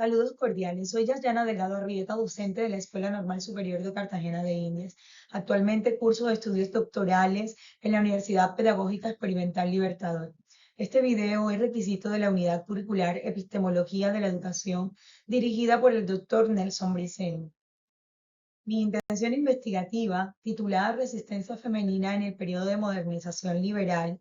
Saludos cordiales. Soy Yana Delgado Arrieta, docente de la Escuela Normal Superior de Cartagena de Indias. Actualmente curso de estudios doctorales en la Universidad Pedagógica Experimental Libertador. Este video es requisito de la Unidad Curricular Epistemología de la Educación, dirigida por el doctor Nelson Briceño. Mi intención investigativa, titulada Resistencia femenina en el periodo de modernización liberal,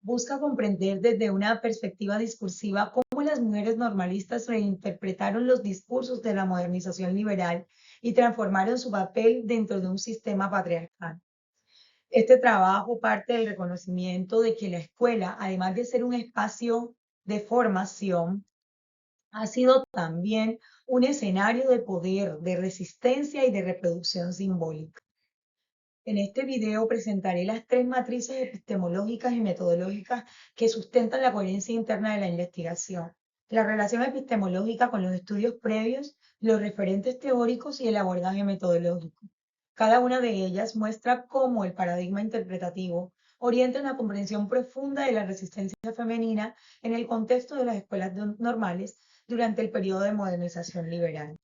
busca comprender desde una perspectiva discursiva cómo las mujeres normalistas reinterpretaron los discursos de la modernización liberal y transformaron su papel dentro de un sistema patriarcal. Este trabajo parte del reconocimiento de que la escuela, además de ser un espacio de formación, ha sido también un escenario de poder, de resistencia y de reproducción simbólica. En este video presentaré las tres matrices epistemológicas y metodológicas que sustentan la coherencia interna de la investigación, la relación epistemológica con los estudios previos, los referentes teóricos y el abordaje metodológico. Cada una de ellas muestra cómo el paradigma interpretativo orienta una comprensión profunda de la resistencia femenina en el contexto de las escuelas normales durante el periodo de modernización liberal.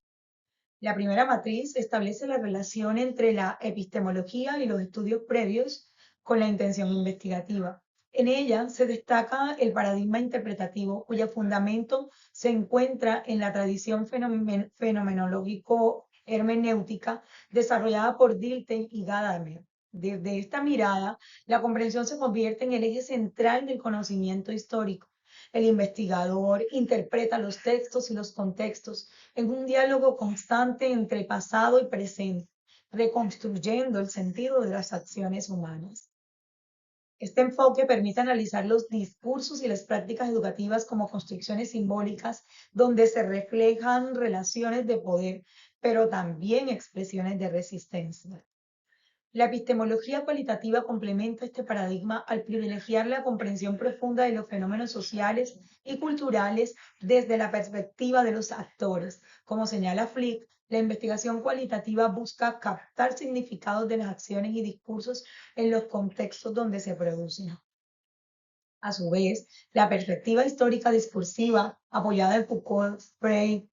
La primera matriz establece la relación entre la epistemología y los estudios previos con la intención investigativa. En ella se destaca el paradigma interpretativo, cuyo fundamento se encuentra en la tradición fenomenológico-hermenéutica desarrollada por Dilthey y Gadamer. Desde esta mirada, la comprensión se convierte en el eje central del conocimiento histórico. El investigador interpreta los textos y los contextos en un diálogo constante entre pasado y presente, reconstruyendo el sentido de las acciones humanas. Este enfoque permite analizar los discursos y las prácticas educativas como construcciones simbólicas donde se reflejan relaciones de poder, pero también expresiones de resistencia. La epistemología cualitativa complementa este paradigma al privilegiar la comprensión profunda de los fenómenos sociales y culturales desde la perspectiva de los actores. Como señala Flick, la investigación cualitativa busca captar significados de las acciones y discursos en los contextos donde se producen. A su vez, la perspectiva histórica discursiva, apoyada en Foucault, Freiberg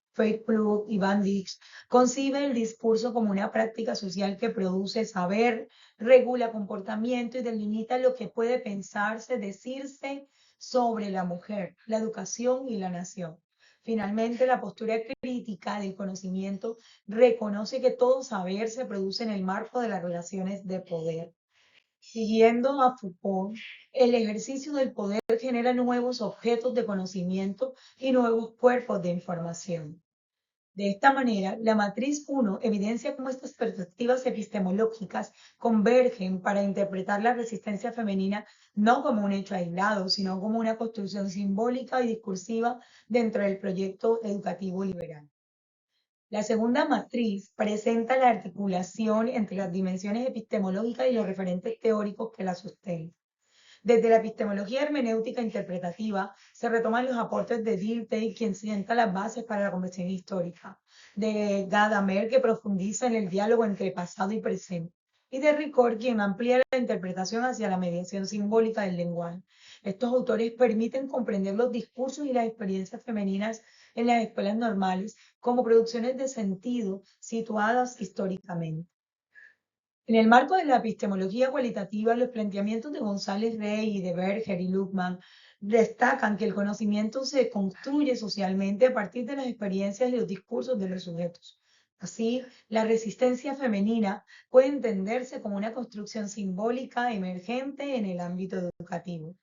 y Van Dijk, concibe el discurso como una práctica social que produce saber, regula comportamiento y delimita lo que puede pensarse, decirse sobre la mujer, la educación y la nación. Finalmente, la postura crítica del conocimiento reconoce que todo saber se produce en el marco de las relaciones de poder. Siguiendo a Foucault, el ejercicio del poder genera nuevos objetos de conocimiento y nuevos cuerpos de información. De esta manera, la matriz 1 evidencia cómo estas perspectivas epistemológicas convergen para interpretar la resistencia femenina no como un hecho aislado, sino como una construcción simbólica y discursiva dentro del proyecto educativo liberal. La segunda matriz presenta la articulación entre las dimensiones epistemológicas y los referentes teóricos que la sostienen. Desde la epistemología hermenéutica interpretativa se retoman los aportes de Dilthey, quien sienta las bases para la conversión histórica, de Gadamer, que profundiza en el diálogo entre pasado y presente, y de Ricord, quien amplía la interpretación hacia la mediación simbólica del lenguaje. Estos autores permiten comprender los discursos y las experiencias femeninas en las escuelas normales como producciones de sentido situadas históricamente. En el marco de la epistemología cualitativa, los planteamientos de González Rey y de Berger y Luhmann destacan que el conocimiento se construye socialmente a partir de las experiencias y los discursos de los sujetos. Así, la resistencia femenina puede entenderse como una construcción simbólica emergente en el ámbito educativo.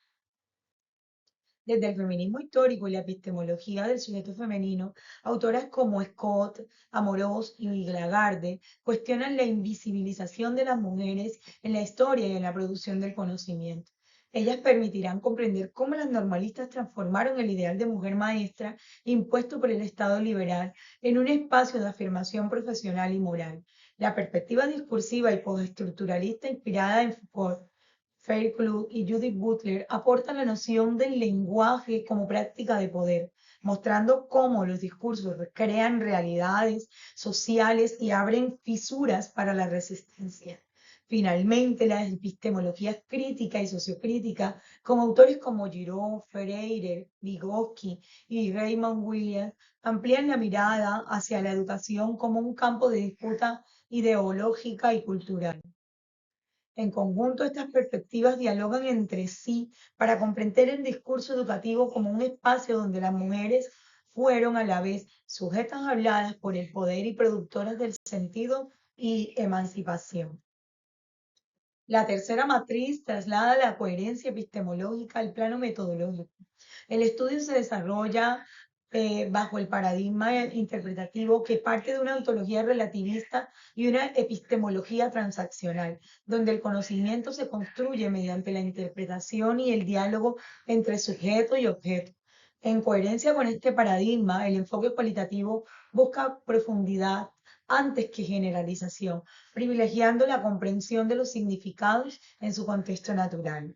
Desde el feminismo histórico y la epistemología del sujeto femenino, autoras como Scott, Amorós y Lagarde cuestionan la invisibilización de las mujeres en la historia y en la producción del conocimiento. Ellas permitirán comprender cómo las normalistas transformaron el ideal de mujer maestra impuesto por el Estado liberal en un espacio de afirmación profesional y moral. La perspectiva discursiva y postestructuralista inspirada en Foucault, Fairclough y Judith Butler aportan la noción del lenguaje como práctica de poder, mostrando cómo los discursos crean realidades sociales y abren fisuras para la resistencia. Finalmente, las epistemologías crítica y sociocrítica, con autores como Giraud, Freire, Vygotsky y Raymond Williams, amplían la mirada hacia la educación como un campo de disputa ideológica y cultural. En conjunto, estas perspectivas dialogan entre sí para comprender el discurso educativo como un espacio donde las mujeres fueron a la vez sujetas habladas por el poder y productoras del sentido y emancipación. La tercera matriz traslada la coherencia epistemológica al plano metodológico. El estudio se desarrolla bajo el paradigma interpretativo que parte de una ontología relativista y una epistemología transaccional, donde el conocimiento se construye mediante la interpretación y el diálogo entre sujeto y objeto. En coherencia con este paradigma, el enfoque cualitativo busca profundidad antes que generalización, privilegiando la comprensión de los significados en su contexto natural.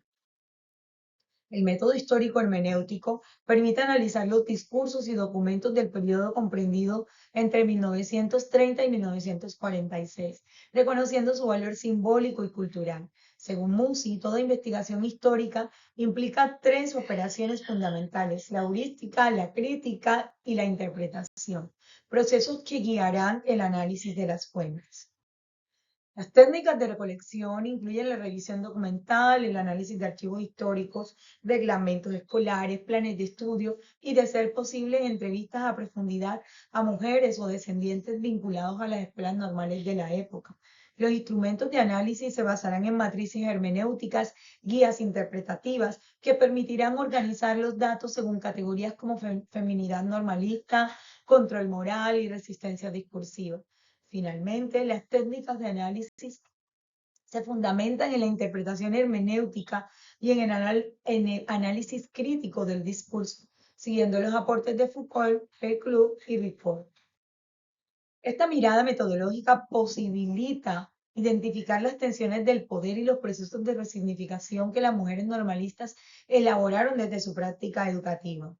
El método histórico hermenéutico permite analizar los discursos y documentos del periodo comprendido entre 1930 y 1946, reconociendo su valor simbólico y cultural. Según Musi, toda investigación histórica implica tres operaciones fundamentales: la heurística, la crítica y la interpretación, procesos que guiarán el análisis de las fuentes. Las técnicas de recolección incluyen la revisión documental, el análisis de archivos históricos, reglamentos escolares, planes de estudio y, de ser posible, entrevistas a profundidad a mujeres o descendientes vinculados a las escuelas normales de la época. Los instrumentos de análisis se basarán en matrices hermenéuticas, guías interpretativas, que permitirán organizar los datos según categorías como feminidad normalista, control moral y resistencia discursiva. Finalmente, las técnicas de análisis se fundamentan en la interpretación hermenéutica y en el análisis crítico del discurso, siguiendo los aportes de Foucault, Reclus y Riport. Esta mirada metodológica posibilita identificar las tensiones del poder y los procesos de resignificación que las mujeres normalistas elaboraron desde su práctica educativa.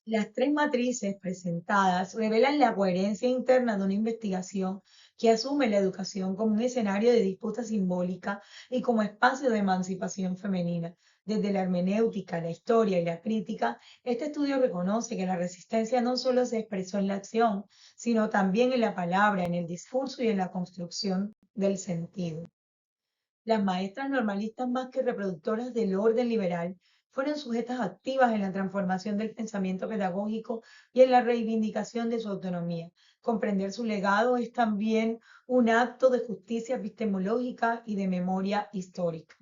Las tres matrices presentadas revelan la coherencia interna de una investigación que asume la educación como un escenario de disputa simbólica y como espacio de emancipación femenina. Desde la hermenéutica, la historia y la crítica, este estudio reconoce que la resistencia no solo se expresó en la acción, sino también en la palabra, en el discurso y en la construcción del sentido. Las maestras normalistas, más que reproductoras del orden liberal, fueron sujetas activas en la transformación del pensamiento pedagógico y en la reivindicación de su autonomía. Comprender su legado es también un acto de justicia epistemológica y de memoria histórica.